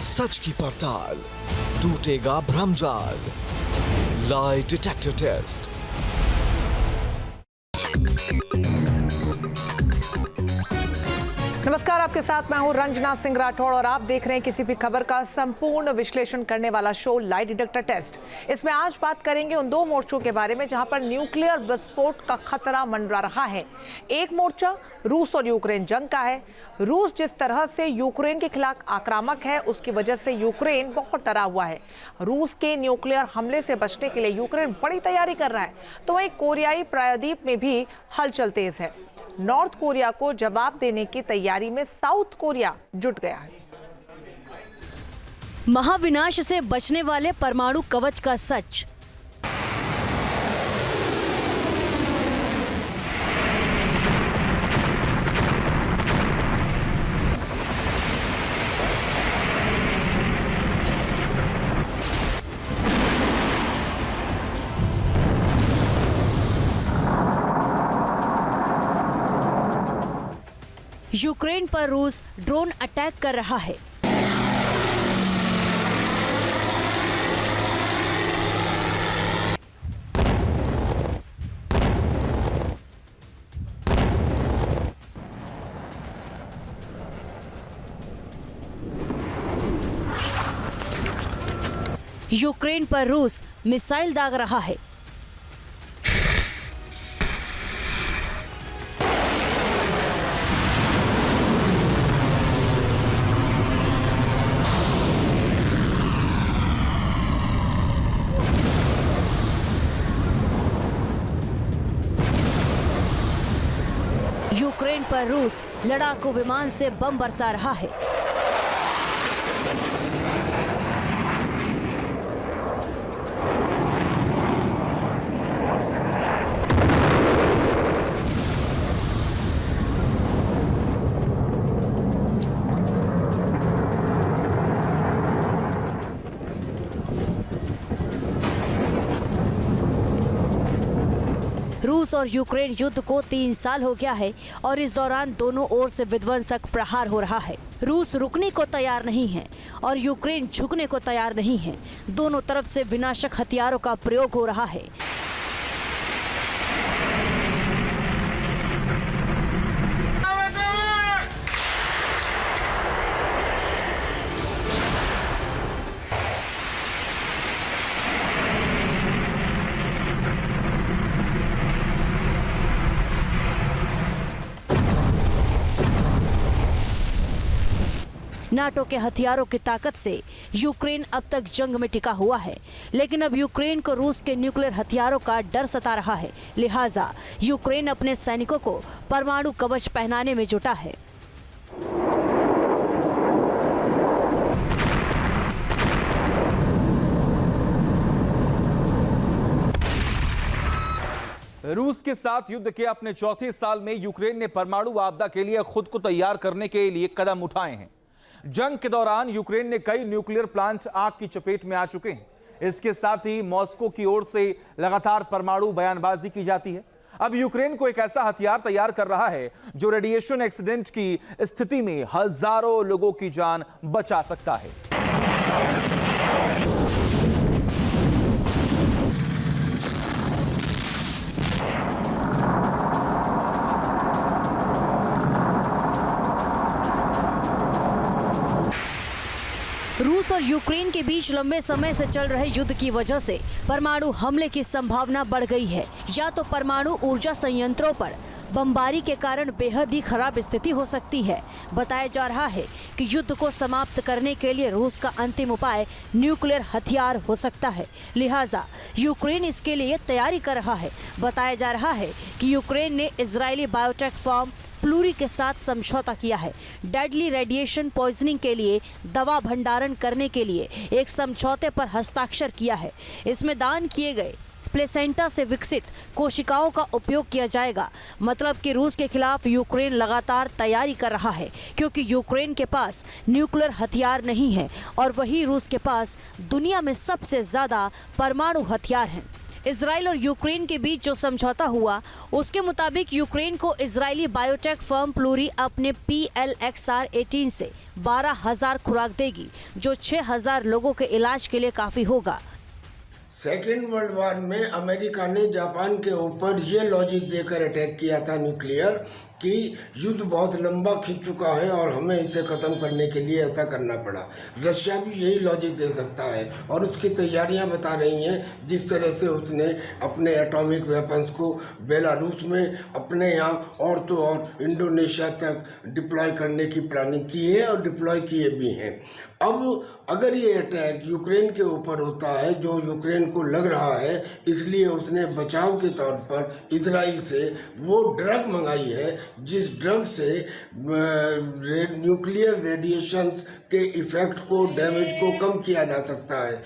सच की पड़ताल, टूटेगा भ्रमजाल। Lie detector test. नमस्कार, आपके साथ मैं हूं रंजना सिंह राठौड़ और आप देख रहे हैं किसी भी खबर का संपूर्ण विश्लेषण करने वाला शो लाई डिटेक्टर टेस्ट। इसमें आज बात करेंगे उन दो मोर्चों के बारे में जहां पर न्यूक्लियर विस्फोट का खतरा मंडरा रहा है। एक मोर्चा रूस और यूक्रेन जंग का है। रूस जिस तरह से यूक्रेन के खिलाफ आक्रामक है, उसकी वजह से यूक्रेन बहुत डरा हुआ है। रूस के न्यूक्लियर हमले से बचने के लिए यूक्रेन बड़ी तैयारी कर रहा है, तो वहीं कोरियाई प्रायद्वीप में भी हलचल तेज है। नॉर्थ कोरिया को जवाब देने की तैयारी में साउथ कोरिया जुट गया है। महाविनाश से बचने वाले परमाणु कवच का सच। यूक्रेन पर रूस ड्रोन अटैक कर रहा है। यूक्रेन पर रूस मिसाइल दाग रहा है। यूक्रेन पर रूस लड़ाकू विमान से बम बरसा रहा है। रूस और यूक्रेन युद्ध को 3 साल हो गया है और इस दौरान दोनों ओर से विध्वंसक प्रहार हो रहा है। रूस रुकने को तैयार नहीं है और यूक्रेन झुकने को तैयार नहीं है। दोनों तरफ से विनाशक हथियारों का प्रयोग हो रहा है। नाटो के हथियारों की ताकत से यूक्रेन अब तक जंग में टिका हुआ है, लेकिन अब यूक्रेन को रूस के न्यूक्लियर हथियारों का डर सता रहा है। लिहाजा यूक्रेन अपने सैनिकों को परमाणु कवच पहनाने में जुटा है। रूस के साथ युद्ध के अपने चौथे साल में यूक्रेन ने परमाणु आपदा के लिए खुद को तैयार करने के लिए कदम उठाए हैं। जंग के दौरान यूक्रेन ने कई न्यूक्लियर प्लांट आग की चपेट में आ चुके हैं। इसके साथ ही मॉस्को की ओर से लगातार परमाणु बयानबाजी की जाती है। अब यूक्रेन को एक ऐसा हथियार तैयार कर रहा है जो रेडिएशन एक्सीडेंट की स्थिति में हजारों लोगों की जान बचा सकता है। रूस और यूक्रेन के बीच लंबे समय से चल रहे युद्ध की वजह से परमाणु हमले की संभावना बढ़ गई है। या तो परमाणु ऊर्जा संयंत्रों पर बमबारी के कारण बेहद ही खराब स्थिति हो सकती है। बताया जा रहा है कि युद्ध को समाप्त करने के लिए रूस का अंतिम उपाय न्यूक्लियर हथियार हो सकता है। लिहाजा यूक्रेन इसके लिए तैयारी कर रहा है। बताया जा रहा है कि यूक्रेन ने इजरायली बायोटेक फर्म प्लूरी के साथ समझौता किया है। डेडली रेडिएशन पॉइजनिंग के लिए दवा भंडारण करने के लिए एक समझौते पर हस्ताक्षर किया है। इसमें दान किए गए प्लेसेंटा से विकसित कोशिकाओं का उपयोग किया जाएगा। मतलब कि रूस के खिलाफ यूक्रेन लगातार तैयारी कर रहा है, क्योंकि यूक्रेन के पास न्यूक्लियर हथियार नहीं है और वही रूस के पास दुनिया में सबसे ज्यादा परमाणु हथियार हैं। इजराइल और यूक्रेन के बीच जो समझौता हुआ उसके मुताबिक यूक्रेन को इजरायली बायोटेक फर्म प्लूरी अपने PLXR-18 से 12,000 खुराक देगी, जो 6,000 लोगों के इलाज के लिए काफी होगा। सेकेंड वर्ल्ड वॉर में अमेरिका ने जापान के ऊपर ये लॉजिक देकर अटैक किया था न्यूक्लियर कि युद्ध बहुत लंबा खिंच चुका है और हमें इसे ख़त्म करने के लिए ऐसा करना पड़ा। रशिया भी यही लॉजिक दे सकता है और उसकी तैयारियां बता रही हैं, जिस तरह से उसने अपने एटॉमिक वेपन्स को बेलारूस में, अपने यहाँ और तो और इंडोनेशिया तक डिप्लॉय करने की प्लानिंग की है और डिप्लॉय किए भी हैं। अब अगर ये अटैक यूक्रेन के ऊपर होता है, जो यूक्रेन को लग रहा है, इसलिए उसने बचाव के तौर पर इजराइल से वो ड्रग मंगाई है जिस ड्रग से न्यूक्लियर रेडिएशंस के इफेक्ट को, डैमेज को कम किया जा सकता है।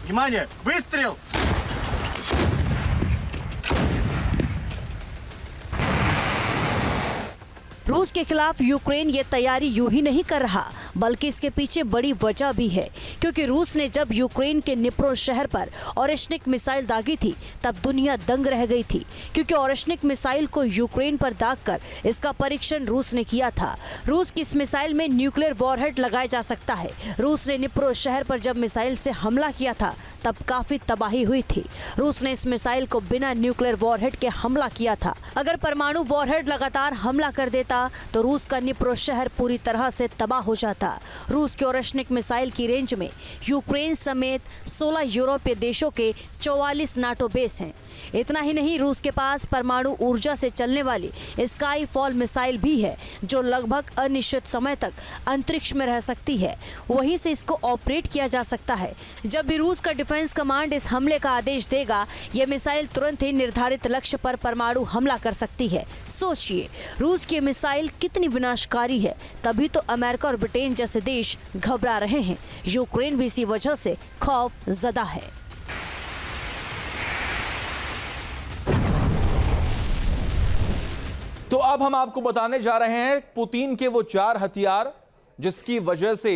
Внимание! Выстрел! रूस के खिलाफ यूक्रेन ये तैयारी यूं ही नहीं कर रहा, बल्कि इसके पीछे बड़ी वजह भी है, क्योंकि रूस ने जब यूक्रेन के निप्रो शहर पर ओरेश्निक मिसाइल दागी थी तब दुनिया दंग रह गई थी, क्योंकि ओरेश्निक मिसाइल को यूक्रेन पर दागकर इसका परीक्षण रूस ने किया था। रूस की इस मिसाइल में न्यूक्लियर वॉरहेड लगाया जा सकता है। रूस ने निप्रो शहर पर जब मिसाइल से हमला किया था तब काफी तबाही हुई थी। रूस ने इस मिसाइल को बिना न्यूक्लियर वॉरहेड के हमला किया था। अगर परमाणु वॉरहेड लगातार हमला कर देता तो रूस का निप्रो शहर पूरी तरह से तबाह हो जाता। रूस के ओरेश्निक मिसाइल की रेंज में यूक्रेन समेत 16 यूरोपीय देशों के 44 नाटो बेस हैं। इतना ही नहीं, रूस के पास परमाणु ऊर्जा से चलने वाली स्काई फॉल मिसाइल भी है, जो लगभग अनिश्चित समय तक अंतरिक्ष में रह सकती है। वहीं से इसको ऑपरेट किया जा सकता है। जब भी रूस का डिफेंस कमांड इस हमले का आदेश देगा, यह मिसाइल तुरंत ही निर्धारित लक्ष्य पर परमाणु हमला कर सकती है। सोचिए, रूस की मिसाइल कितनी विनाशकारी है। तभी तो अमेरिका और ब्रिटेन जैसे देश घबरा रहे हैं। यूक्रेन भी इसी वजह से खौफ ज़दा है। तो अब हम आपको बताने जा रहे हैं पुतिन के वो 4 हथियार जिसकी वजह से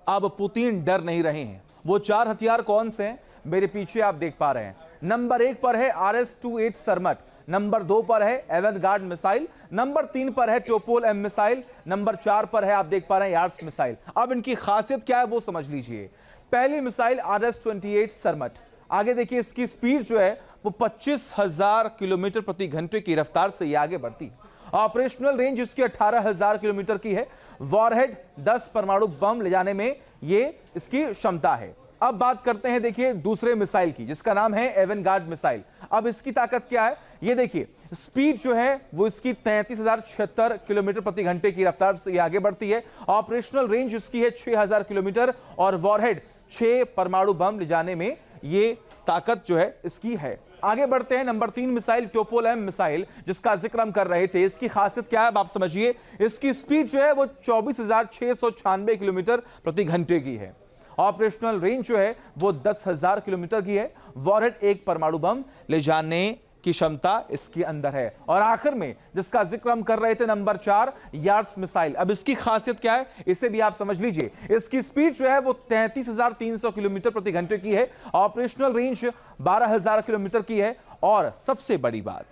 अब पुतिन डर नहीं रहे हैं। वो 4 हथियार कौन से हैं? मेरे पीछे आप देख पा रहे हैं। नंबर 1 पर है RS-28 सरमट, नंबर 2 पर है एवेंगार्ड मिसाइल, नंबर 3 पर है टोपोल M मिसाइल, नंबर 4 पर है आप देख पा रहे हैं यार्स मिसाइल। अब इनकी खासियत क्या है वो समझ लीजिए। पहली मिसाइल RS-28 सरमट, आगे देखिए इसकी स्पीड जो है वो 25,000 किलोमीटर प्रति घंटे की रफ्तार से ये आगे बढ़ती है। ऑपरेशनल रेंज इसकी 18,000 किलोमीटर की है। वॉरहेड 10 परमाणु बम ले जाने में ये इसकी क्षमता है। अब बात करते हैं देखिए दूसरे मिसाइल की, जिसका नाम है एवेंगार्ड मिसाइल। अब इसकी ताकत क्या है ये देखिए। स्पीड जो है वो इसकी 33,076 किलोमीटर प्रति घंटे की रफ्तार से ये आगे बढ़ती है। ऑपरेशनल रेंज इसकी है 6,000 किलोमीटर और वॉरहेड 6 परमाणु बम ले जाने में ये ताकत जो है इसकी है। आगे बढ़ते हैं। Number 3 missile Topol M missile, जिसका जिक्र हम कर रहे थे। इसकी खासियत क्या है आप समझिए। इसकी स्पीड जो है वो 24,696 किलोमीटर प्रति घंटे की है। ऑपरेशनल रेंज जो है वो 10,000 किलोमीटर की है। वॉरहेड 1 परमाणु बम ले जाने की क्षमता इसके अंदर है। और आखिर में जिसका जिक्र हम कर रहे थे नंबर 4 यार्स मिसाइल। अब इसकी खासियत क्या है इसे भी आप समझ लीजिए। इसकी स्पीड जो है वो 33,300 किलोमीटर प्रति घंटे की है। ऑपरेशनल रेंज 12,000 किलोमीटर की है और सबसे बड़ी बात,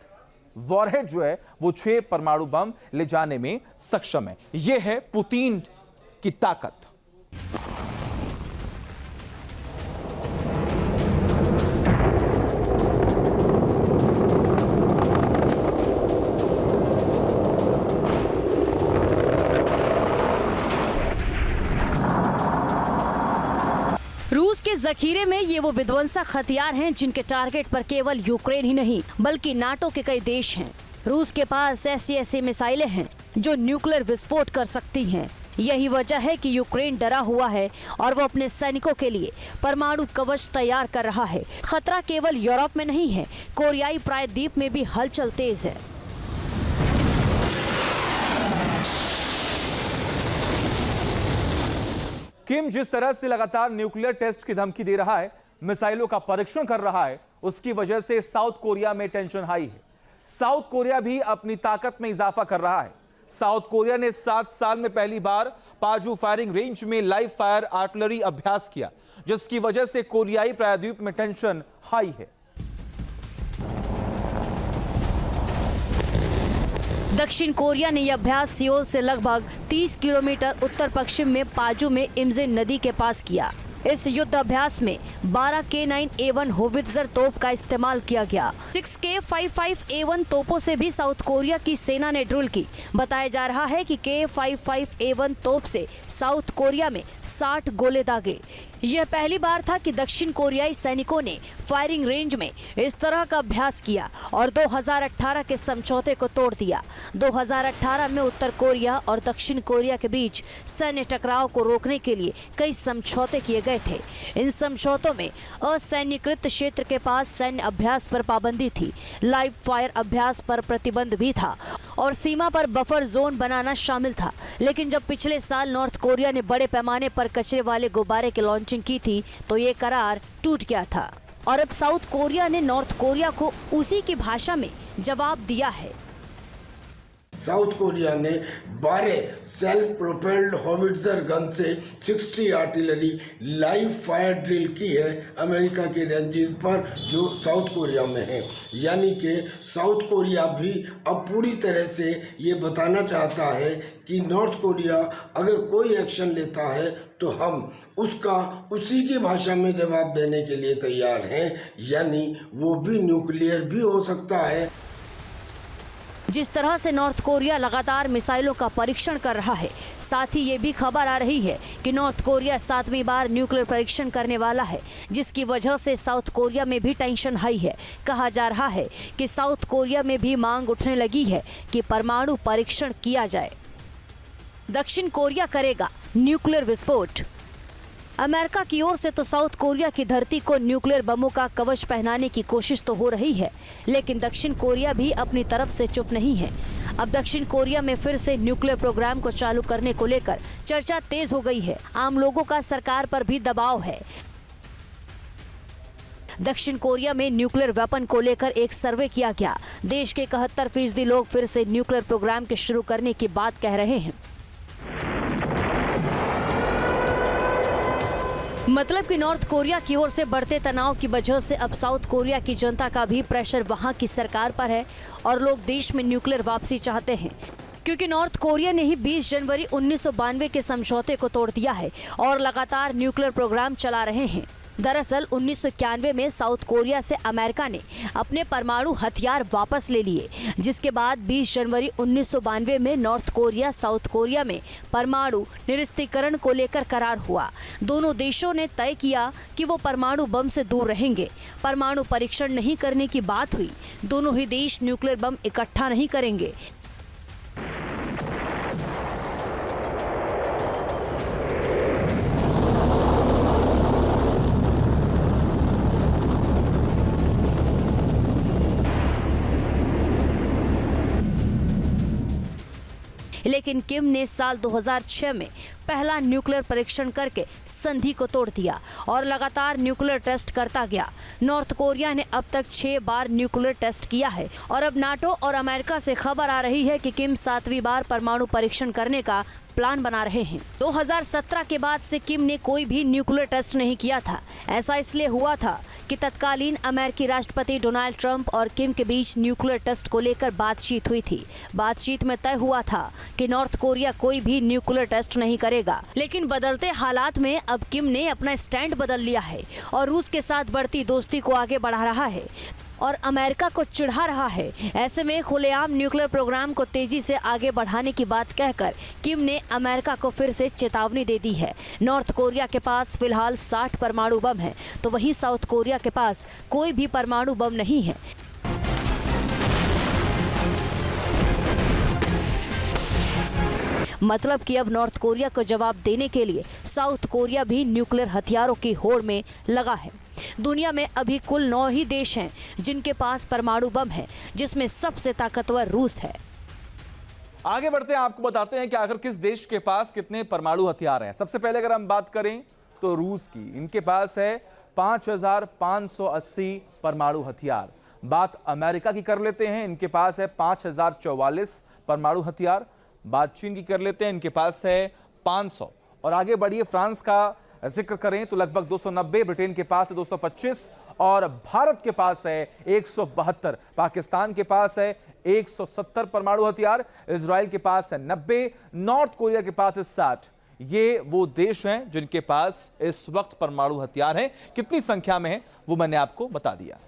वॉरहेड जो है वो 6 परमाणु बम ले जाने में सक्षम है। यह है पुतिन की ताकत। रूस के जखीरे में ये वो विध्वंसक हथियार हैं जिनके टारगेट पर केवल यूक्रेन ही नहीं बल्कि नाटो के कई देश हैं। रूस के पास ऐसी मिसाइलें हैं जो न्यूक्लियर विस्फोट कर सकती हैं। यही वजह है कि यूक्रेन डरा हुआ है और वो अपने सैनिकों के लिए परमाणु कवच तैयार कर रहा है। खतरा केवल यूरोप में नहीं है, कोरियाई प्रायद्वीप में भी हलचल तेज है। किम जिस तरह से लगातार न्यूक्लियर टेस्ट की धमकी दे रहा है, मिसाइलों का परीक्षण कर रहा है, उसकी वजह से साउथ कोरिया में टेंशन हाई है। साउथ कोरिया भी अपनी ताकत में इजाफा कर रहा है। साउथ कोरिया ने 7 साल में पहली बार पाजू फायरिंग रेंज में लाइव फायर आर्टिलरी अभ्यास किया, जिसकी वजह से कोरियाई प्रायद्वीप में टेंशन हाई है। दक्षिण कोरिया ने यह अभ्यास सियोल से लगभग 30 किलोमीटर उत्तर पश्चिम में पाजू में इम्जिन नदी के पास किया। इस युद्ध अभ्यास में 12 K9A1 होवित्जर तोप का इस्तेमाल किया गया। 6 K55A1 तोपों से भी साउथ कोरिया की सेना ने ड्रिल की। बताया जा रहा है कि K55A1 तोप से साउथ कोरिया में 60 गोले दागे। यह पहली बार था कि दक्षिण कोरियाई सैनिकों ने फायरिंग रेंज में इस तरह का अभ्यास किया और 2018 के समझौते को तोड़ दिया। 2018 में उत्तर कोरिया और दक्षिण कोरिया के बीच सैन्य टकराव को रोकने के लिए कई समझौते किए गए थे। इन समझौतों में असैन्यकृत क्षेत्र के पास सैन्य अभ्यास पर पाबंदी थी, लाइव फायर अभ्यास पर प्रतिबंध भी था और सीमा पर बफर जोन बनाना शामिल था। लेकिन जब पिछले साल नॉर्थ कोरिया ने बड़े पैमाने पर कचरे वाले गुब्बारे की लॉन्चिंग की थी तो ये करार टूट गया था और अब साउथ कोरिया ने नॉर्थ कोरिया को उसी की भाषा में जवाब दिया है। साउथ कोरिया ने 12 सेल्फ प्रोपेल्ड होवित्जर गन से 60 आर्टिलरी लाइव फायर ड्रिल की है अमेरिका के रेंजेस पर जो साउथ कोरिया में है। यानी कि साउथ कोरिया भी अब पूरी तरह से ये बताना चाहता है कि नॉर्थ कोरिया अगर कोई एक्शन लेता है तो हम उसका उसी की भाषा में जवाब देने के लिए तैयार हैं, यानी वो भी न्यूक्लियर भी हो सकता है। जिस तरह से नॉर्थ कोरिया लगातार मिसाइलों का परीक्षण कर रहा है, साथ ही ये भी खबर आ रही है कि नॉर्थ कोरिया 7वीं बार न्यूक्लियर परीक्षण करने वाला है, जिसकी वजह से साउथ कोरिया में भी टेंशन हाई है। कहा जा रहा है कि साउथ कोरिया में भी मांग उठने लगी है कि परमाणु परीक्षण किया जाए। दक्षिण कोरिया करेगा न्यूक्लियर विस्फोट। अमेरिका की ओर से तो साउथ कोरिया की धरती को न्यूक्लियर बमों का कवच पहनाने की कोशिश तो हो रही है, लेकिन दक्षिण कोरिया भी अपनी तरफ से चुप नहीं है। अब दक्षिण कोरिया में फिर से न्यूक्लियर प्रोग्राम को चालू करने को लेकर चर्चा तेज हो गई है। आम लोगों का सरकार पर भी दबाव है। दक्षिण कोरिया में न्यूक्लियर वेपन को लेकर एक सर्वे किया गया। देश के 71% लोग फिर से न्यूक्लियर प्रोग्राम के शुरू करने की बात कह रहे हैं। मतलब कि नॉर्थ कोरिया की ओर से बढ़ते तनाव की वजह से अब साउथ कोरिया की जनता का भी प्रेशर वहां की सरकार पर है और लोग देश में न्यूक्लियर वापसी चाहते हैं, क्योंकि नॉर्थ कोरिया ने ही 20 जनवरी 1992 के समझौते को तोड़ दिया है और लगातार न्यूक्लियर प्रोग्राम चला रहे हैं। दरअसल 1991 में साउथ कोरिया से अमेरिका ने अपने परमाणु हथियार वापस ले लिए, जिसके बाद 20 जनवरी 1992 में नॉर्थ कोरिया साउथ कोरिया में परमाणु निरस्त्रीकरण को लेकर करार हुआ। दोनों देशों ने तय किया कि वो परमाणु बम से दूर रहेंगे। परमाणु परीक्षण नहीं करने की बात हुई। दोनों ही देश न्यूक्लियर बम इकट्ठा नहीं करेंगे। लेकिन किम ने साल 2006 में पहला न्यूक्लियर परीक्षण करके संधि को तोड़ दिया और लगातार न्यूक्लियर टेस्ट करता गया। नॉर्थ कोरिया ने अब तक 6 बार न्यूक्लियर टेस्ट किया है और अब नाटो और अमेरिका से खबर आ रही है कि किम 7वीं बार परमाणु परीक्षण करने का प्लान बना रहे हैं। 2017 के बाद से किम ने कोई भी न्यूक्लियर टेस्ट नहीं किया था। ऐसा इसलिए हुआ था कि तत्कालीन अमेरिकी राष्ट्रपति डोनाल्ड ट्रंप और किम के बीच न्यूक्लियर टेस्ट को लेकर बातचीत हुई थी। बातचीत में तय हुआ था कि नॉर्थ कोरिया कोई भी न्यूक्लियर टेस्ट नहीं करेगा। लेकिन बदलते हालात में अब किम ने अपना स्टैंड बदल लिया है और रूस के साथ बढ़ती दोस्ती को आगे बढ़ा रहा है और अमेरिका को चिढ़ा रहा है। ऐसे में खुलेआम न्यूक्लियर प्रोग्राम को तेजी से आगे बढ़ाने की बात कहकर किम ने अमेरिका को फिर से चेतावनी दे दी है। नॉर्थ कोरिया के पास फिलहाल 60 परमाणु बम है, तो वहीं साउथ कोरिया के पास कोई भी परमाणु बम नहीं है। मतलब कि अब नॉर्थ कोरिया को जवाब देने के लिए साउथ कोरिया भी न्यूक्लियर हथियारों की होड़ में लगा है। दुनिया में अभी कुल 9 ही देश हैं जिनके पास परमाणु बम है, जिसमें सबसे ताकतवर रूस है। आगे बढ़ते हैं, आपको बताते हैं कि आखिर किस देश के पास कितने परमाणु हथियार हैं। सबसे पहले अगर हम बात करें तो रूस की, इनके पास है 5580 परमाणु हथियार। बात अमेरिका की कर लेते हैं, इनके पास है 5044 परमाणु हथियार। बात चीन की कर लेते हैं, इनके पास है 500। और आगे बढ़िए, फ्रांस का जिक्र करें तो लगभग 290, ब्रिटेन के पास है 225 और भारत के पास है 172। पाकिस्तान के पास है 170 परमाणु हथियार, इजराइल के पास है 90, नॉर्थ कोरिया के पास है 60। ये वो देश हैं जिनके पास इस वक्त परमाणु हथियार हैं। कितनी संख्या में है वो मैंने आपको बता दिया।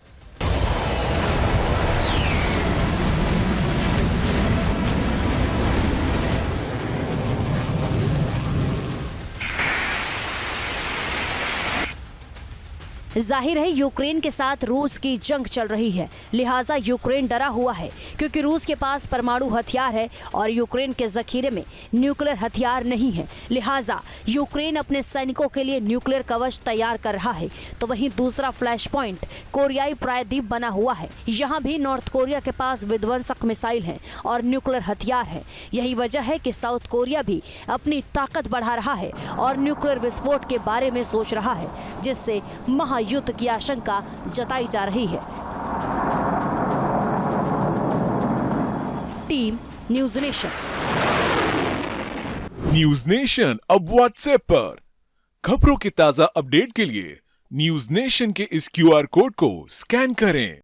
जाहिर है यूक्रेन के साथ रूस की जंग चल रही है, लिहाजा यूक्रेन डरा हुआ है क्योंकि रूस के पास परमाणु हथियार है और यूक्रेन के जखीरे में न्यूक्लियर हथियार नहीं है। लिहाजा यूक्रेन अपने सैनिकों के लिए न्यूक्लियर कवच तैयार कर रहा है। तो वहीं दूसरा फ्लैश पॉइंट कोरियाई प्रायद्वीप बना हुआ है। यहाँ भी नॉर्थ कोरिया के पास विध्वंसक मिसाइल है और न्यूक्लियर हथियार है। यही वजह है कि साउथ कोरिया भी अपनी ताकत बढ़ा रहा है और न्यूक्लियर विस्फोट के बारे में सोच रहा है, जिससे युद्ध की आशंका जताई जा रही है। Team news nation. News nation अब व्हाट्सएप पर खबरों के ताजा अपडेट के लिए न्यूज़ नेशन के इस QR कोड को स्कैन करें।